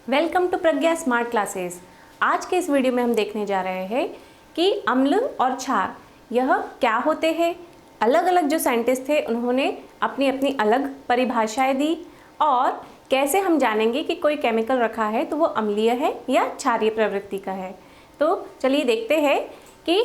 Welcome to Pragya smart classes. आज के इस वीडियो में हम देखने जा रहे हैं कि अम्ल और क्षार यह क्या होते हैं। अलग अलग जो साइंटिस्ट थे उन्होंने अपनी अपनी अलग परिभाषाएं दी और कैसे हम जानेंगे कि कोई केमिकल रखा है तो वो अम्लीय है या क्षारीय प्रवृत्ति का है। तो चलिए देखते हैं कि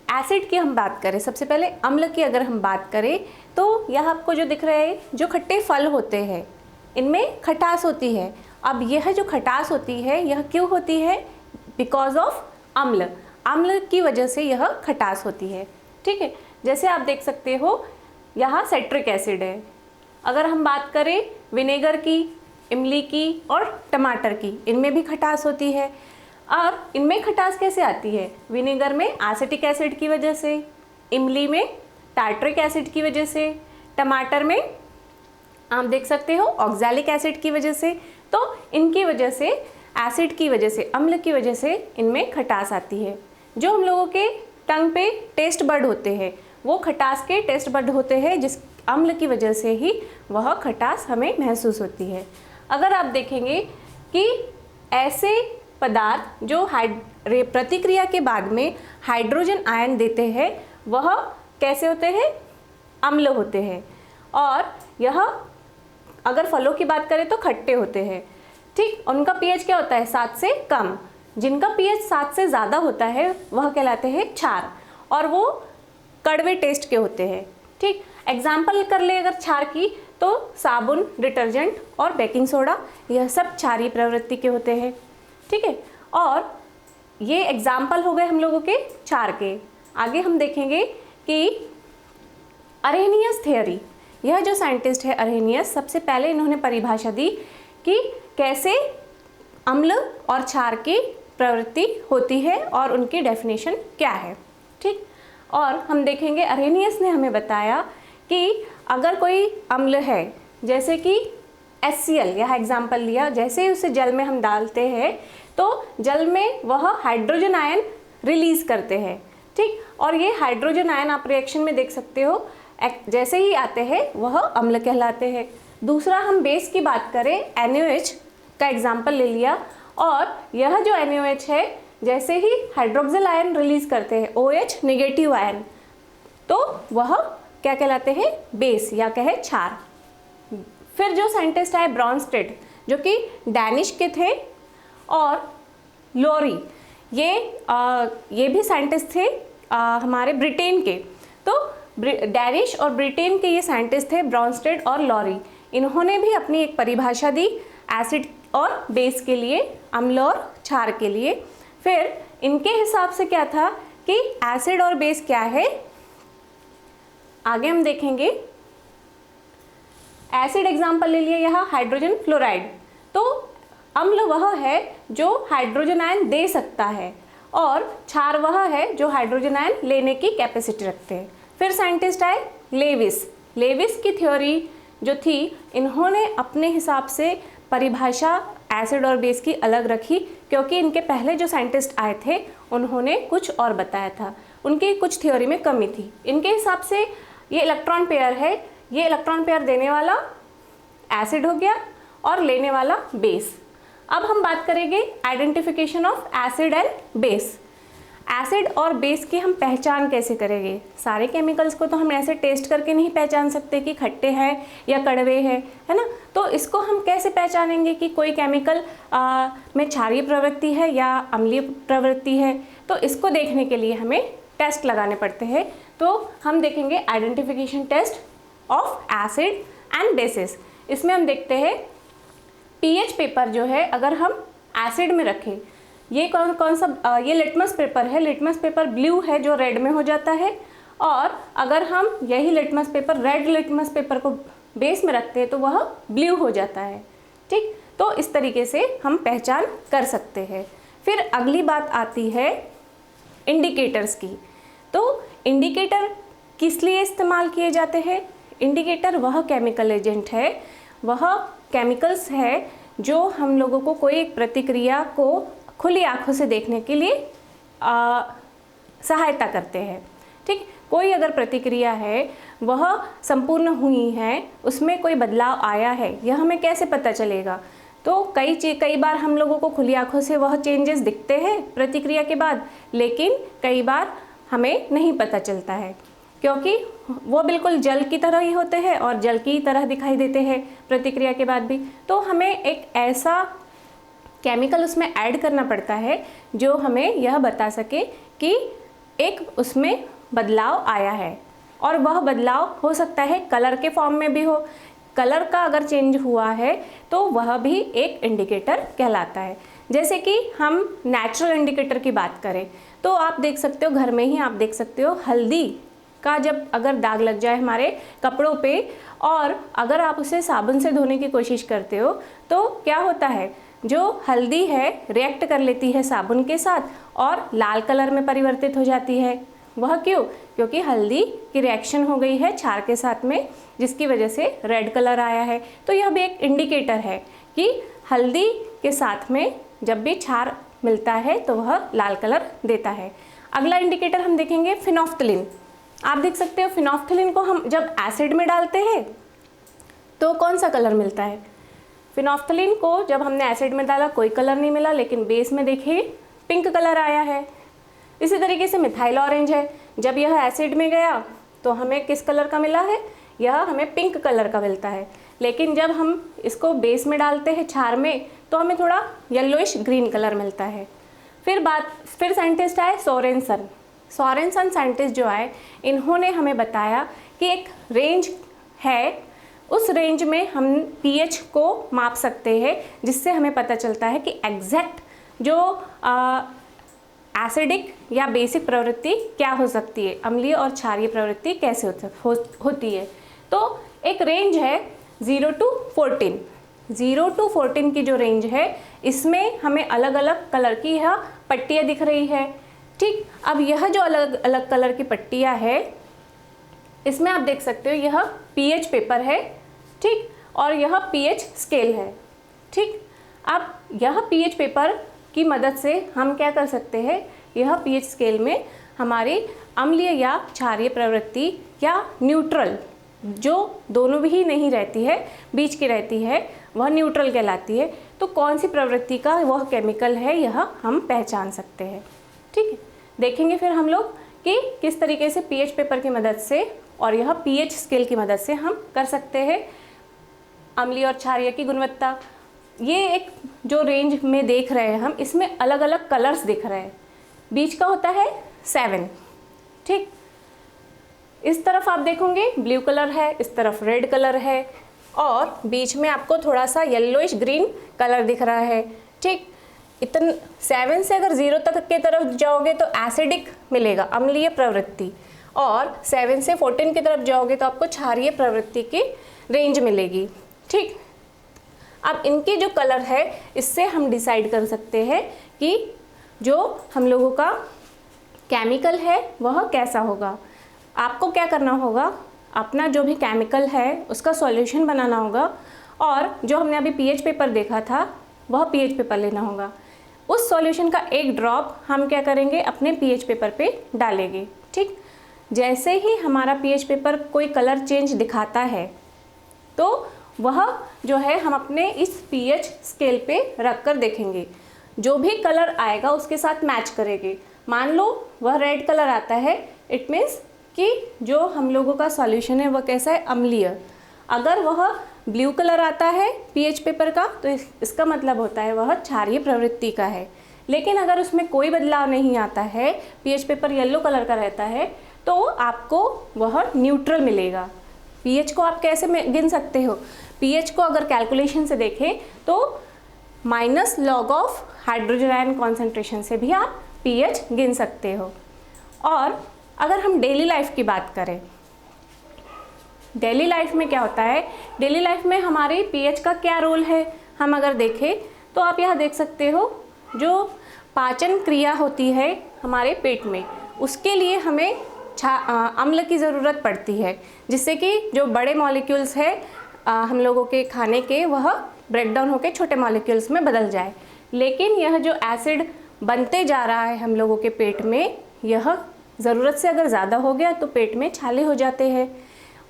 एसिड की हम बात करें। सबसे पहले अम्ल की अगर हम बात करें तो यह आपको जो दिख रहे हैं जो खट्टे फल होते हैं इनमें खटास होती है। अब यह जो खटास होती है यह क्यों होती है? बिकॉज ऑफ अम्ल। अम्ल की वजह से यह खटास होती है। ठीक है, जैसे आप देख सकते हो यहाँ साइट्रिक एसिड है। अगर हम बात करें विनेगर की, इमली की और टमाटर की, इनमें भी खटास होती है। और इनमें खटास कैसे आती है? विनेगर में एसिटिक एसिड की वजह से, इमली में टार्ट्रिक एसिड की वजह से, टमाटर में आप देख सकते हो ऑक्सैलिक एसिड की वजह से। तो इनकी वजह से, एसिड की वजह से, अम्ल की वजह से इनमें खटास आती है। जो हम लोगों के टंग पे टेस्ट बड होते हैं वो खटास के टेस्ट बड होते हैं, जिस अम्ल की वजह से ही वह खटास हमें महसूस होती है। अगर आप देखेंगे कि ऐसे पदार्थ जो प्रतिक्रिया के बाद में हाइड्रोजन आयन देते हैं वह कैसे होते हैं? अम्ल होते हैं। और यह अगर फलों की बात करें तो खट्टे होते हैं। ठीक, उनका पीएच क्या होता है? 7 से कम। जिनका पीएच 7 से ज़्यादा होता है वह कहलाते हैं क्षार और वो कड़वे टेस्ट के होते हैं। ठीक, एग्जाम्पल कर ले अगर क्षार की तो साबुन, डिटर्जेंट और बेकिंग सोडा, यह सब क्षारीय प्रवृत्ति के होते हैं। ठीक है, और ये एग्जाम्पल हो गए हम लोगों के क्षार के। आगे हम देखेंगे कि अरहेनियस थ्योरी, यह जो साइंटिस्ट है अरहेनियस, सबसे पहले इन्होंने परिभाषा दी कि कैसे अम्ल और क्षार की प्रवृत्ति होती है और उनकी डेफिनेशन क्या है। ठीक, और हम देखेंगे अरहेनियस ने हमें बताया कि अगर कोई अम्ल है, जैसे कि HCl, यह एग्जाम्पल लिया, जैसे ही उसे जल में हम डालते हैं तो जल में वह हाइड्रोजन आयन रिलीज करते हैं। ठीक, और ये हाइड्रोजन आयन आप रिएक्शन में देख सकते हो जैसे ही आते हैं वह अम्ल कहलाते हैं। दूसरा हम बेस की बात करें, NaOH का एग्जाम्पल ले लिया और यह जो NaOH है जैसे ही हाइड्रोक्सिल आयन रिलीज करते हैं, OH नेगेटिव आयन, तो वह क्या कहलाते हैं? बेस या कहे क्षार। फिर जो साइंटिस्ट आए ब्रॉन्स्टेड, जो कि डैनिश के थे, और लोरी, ये भी साइंटिस्ट थे हमारे ब्रिटेन के। तो डैनिश और ब्रिटेन के ये साइंटिस्ट थे ब्रॉन्स्टेड और लोरी। इन्होंने भी अपनी एक परिभाषा दी एसिड और बेस के लिए, अम्ल और क्षार के लिए। फिर इनके हिसाब से क्या था कि एसिड और बेस क्या है, आगे हम देखेंगे। एसिड एग्जाम्पल ले लिया यहाँ हाइड्रोजन फ्लोराइड, तो अम्ल वह है जो हाइड्रोजन आयन दे सकता है और क्षार वह है जो हाइड्रोजन आयन लेने की कैपेसिटी रखते हैं। फिर साइंटिस्ट आए लेविस की थ्योरी जो थी, इन्होंने अपने हिसाब से परिभाषा एसिड और बेस की अलग रखी, क्योंकि इनके पहले जो साइंटिस्ट आए थे उन्होंने कुछ और बताया था, उनकी कुछ थ्योरी में कमी थी। इनके हिसाब से ये इलेक्ट्रॉन पेयर है, ये इलेक्ट्रॉन पेयर देने वाला एसिड हो गया और लेने वाला बेस। अब हम बात करेंगे identification of acid and base. Acid और बेस की हम पहचान कैसे करेंगे? सारे केमिकल्स को तो हम ऐसे टेस्ट करके नहीं पहचान सकते कि खट्टे हैं या कड़वे हैं, है ना। तो इसको हम कैसे पहचानेंगे कि कोई केमिकल में क्षारीय प्रवृत्ति है या अम्लीय प्रवृत्ति है? तो इसको देखने के लिए हमें टेस्ट लगाने पड़ते हैं। तो हम देखेंगे identification test of acid and bases. इसमें हम देखते हैं पीएच पेपर जो है, अगर हम एसिड में रखें, ये कौन सा ये लिटमस पेपर है। लिटमस पेपर ब्लू है जो रेड में हो जाता है, और अगर हम यही litmus paper, red litmus paper को बेस में रखते हैं तो वह ब्लू हो जाता है। ठीक, तो इस तरीके से हम पहचान कर सकते हैं। फिर अगली बात आती है इंडिकेटर्स की। तो इंडिकेटर किस लिए इस्तेमाल किए जाते हैं? इंडिकेटर वह केमिकल एजेंट है, वह केमिकल्स है जो हम लोगों को कोई प्रतिक्रिया को खुली आंखों से देखने के लिए सहायता करते हैं। ठीक, कोई अगर प्रतिक्रिया है वह संपूर्ण हुई है, उसमें कोई बदलाव आया है, यह हमें कैसे पता चलेगा? तो कई बार हम लोगों को खुली आंखों से वह चेंजेस दिखते हैं प्रतिक्रिया के बाद, लेकिन कई बार हमें नहीं पता चलता है क्योंकि वो बिल्कुल जल की तरह ही होते हैं और जल की तरह दिखाई देते हैं प्रतिक्रिया के बाद भी। तो हमें एक ऐसा केमिकल उसमें ऐड करना पड़ता है जो हमें यह बता सके कि एक उसमें बदलाव आया है, और वह बदलाव हो सकता है कलर के फॉर्म में भी हो। कलर का अगर चेंज हुआ है तो वह भी एक इंडिकेटर कहलाता है। जैसे कि हम नेचुरल इंडिकेटर की बात करें तो आप देख सकते हो, घर में ही आप देख सकते हो, हल्दी का जब अगर दाग लग जाए हमारे कपड़ों पे और अगर आप उसे साबुन से धोने की कोशिश करते हो तो क्या होता है, जो हल्दी है रिएक्ट कर लेती है साबुन के साथ और लाल कलर में परिवर्तित हो जाती है। वह क्यों? क्योंकि हल्दी की रिएक्शन हो गई है क्षार के साथ में, जिसकी वजह से रेड कलर आया है। तो यह भी एक इंडिकेटर है कि हल्दी के साथ में जब भी क्षार मिलता है तो वह लाल कलर देता है। अगला इंडिकेटर हम देखेंगे फिनोफ्थलीन। आप देख सकते हो फिनोफ्थलीन को हम जब एसिड में डालते हैं तो कौन सा कलर मिलता है? फिनोफ्थलीन को जब हमने एसिड में डाला कोई कलर नहीं मिला, लेकिन बेस में देखिए पिंक कलर आया है। इसी तरीके से मिथाइल ऑरेंज है, जब यह एसिड में गया तो हमें किस कलर का मिला है? यह हमें पिंक कलर का मिलता है। लेकिन जब हम इसको बेस में डालते हैं क्षार में तो हमें थोड़ा येलोइश ग्रीन कलर मिलता है। फिर साइंटिस्ट आए सोरेनसन। सोरेनसन साइंटिस्ट जो आए, इन्होंने हमें बताया कि एक रेंज है, उस रेंज में हम पीएच को माप सकते हैं, जिससे हमें पता चलता है कि एग्जैक्ट जो एसिडिक या बेसिक प्रवृत्ति क्या हो सकती है, अम्लीय और क्षारीय प्रवृत्ति कैसे होती है। तो एक रेंज है 0 to 14। 0 to 14 की जो रेंज है इसमें हमें अलग अलग कलर की यह पट्टियाँ दिख रही है। ठीक, अब यह जो अलग अलग कलर की पट्टियाँ है इसमें आप देख सकते हो यह पीएच पेपर है, ठीक, और यह पीएच स्केल है। ठीक, अब यह पीएच पेपर की मदद से हम क्या कर सकते हैं, यह पीएच स्केल में हमारी अम्लीय या क्षारीय प्रवृत्ति या न्यूट्रल, जो दोनों भी नहीं रहती है, बीच की रहती है, वह न्यूट्रल कहलाती है। तो कौन सी प्रवृत्ति का वह केमिकल है यह हम पहचान सकते हैं। ठीक है, देखेंगे फिर हम लोग कि किस तरीके से पीएच पेपर की मदद से और यह पीएच स्केल की मदद से हम कर सकते हैं अम्लीय और क्षारीय की गुणवत्ता। ये एक जो रेंज में देख रहे हैं हम, इसमें अलग अलग कलर्स दिख रहे हैं। बीच का होता है 7। ठीक, इस तरफ आप देखोगे ब्लू कलर है, इस तरफ रेड कलर है और बीच में आपको थोड़ा सा येलोइश ग्रीन कलर दिख रहा है। ठीक, इतन 7 से अगर 0 तक के तरफ जाओगे तो एसिडिक मिलेगा, अम्लीय प्रवृत्ति, और 7 से 14 की तरफ जाओगे तो आपको क्षारीय प्रवृत्ति की रेंज मिलेगी। ठीक, अब इनके जो कलर है इससे हम डिसाइड कर सकते हैं कि जो हम लोगों का केमिकल है वह कैसा होगा। आपको क्या करना होगा, अपना जो भी केमिकल है उसका सॉल्यूशन बनाना होगा, और जो हमने अभी पीएच पेपर देखा था वह पीएच पेपर लेना होगा। उस सॉल्यूशन का एक ड्रॉप हम क्या करेंगे, अपने पीएच पेपर पे डालेंगे। ठीक, जैसे ही हमारा पीएच पेपर कोई कलर चेंज दिखाता है तो वह जो है हम अपने इस पीएच स्केल पे रख कर देखेंगे, जो भी कलर आएगा उसके साथ मैच करेंगे। मान लो वह रेड कलर आता है, इट मीन्स कि जो हम लोगों का सॉल्यूशन है वह कैसा है, अम्लीय। अगर वह ब्लू कलर आता है पीएच पेपर का तो इसका मतलब होता है वह क्षारीय प्रवृत्ति का है। लेकिन अगर उसमें कोई बदलाव नहीं आता है, पीएच पेपर येलो कलर का रहता है, तो आपको वह न्यूट्रल मिलेगा। पीएच को आप कैसे गिन सकते हो, पीएच को अगर कैलकुलेशन से देखें तो minus log of hydrogen ion concentration से भी आप पीएच गिन सकते हो। और अगर हम डेली लाइफ की बात करें, डेली लाइफ में क्या होता है, डेली लाइफ में हमारे पीएच का क्या रोल है, हम अगर देखें तो आप यहाँ देख सकते हो जो पाचन क्रिया होती है हमारे पेट में, उसके लिए हमें अम्ल की ज़रूरत पड़ती है, जिससे कि जो बड़े मॉलिक्यूल्स है हम लोगों के खाने के वह ब्रेक डाउन होकर छोटे मॉलिक्यूल्स में बदल जाए। लेकिन यह जो एसिड बनते जा रहा है हम लोगों के पेट में, यह ज़रूरत से अगर ज़्यादा हो गया तो पेट में छाले हो जाते हैं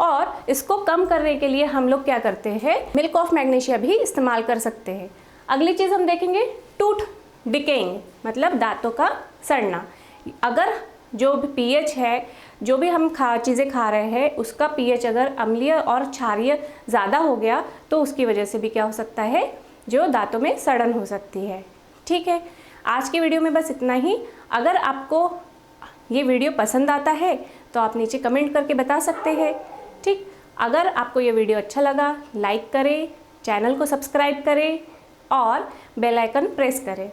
और इसको कम करने के लिए हम लोग क्या करते हैं, मिल्क ऑफ मैग्नीशिया भी इस्तेमाल कर सकते हैं। अगली चीज़ हम देखेंगे टूथ डिकेइंग, मतलब दांतों का सड़ना। अगर जो भी पीएच है, जो भी हम चीज़ें खा रहे हैं, उसका पीएच अगर अम्लीय और क्षारीय ज़्यादा हो गया तो उसकी वजह से भी क्या हो सकता है, जो दांतों में सड़न हो सकती है। ठीक है, आज की वीडियो में बस इतना ही। अगर आपको ये वीडियो पसंद आता है तो आप नीचे कमेंट करके बता सकते हैं। ठीक, अगर आपको ये वीडियो अच्छा लगा लाइक करें, चैनल को सब्सक्राइब करें और बेल आइकन प्रेस करें।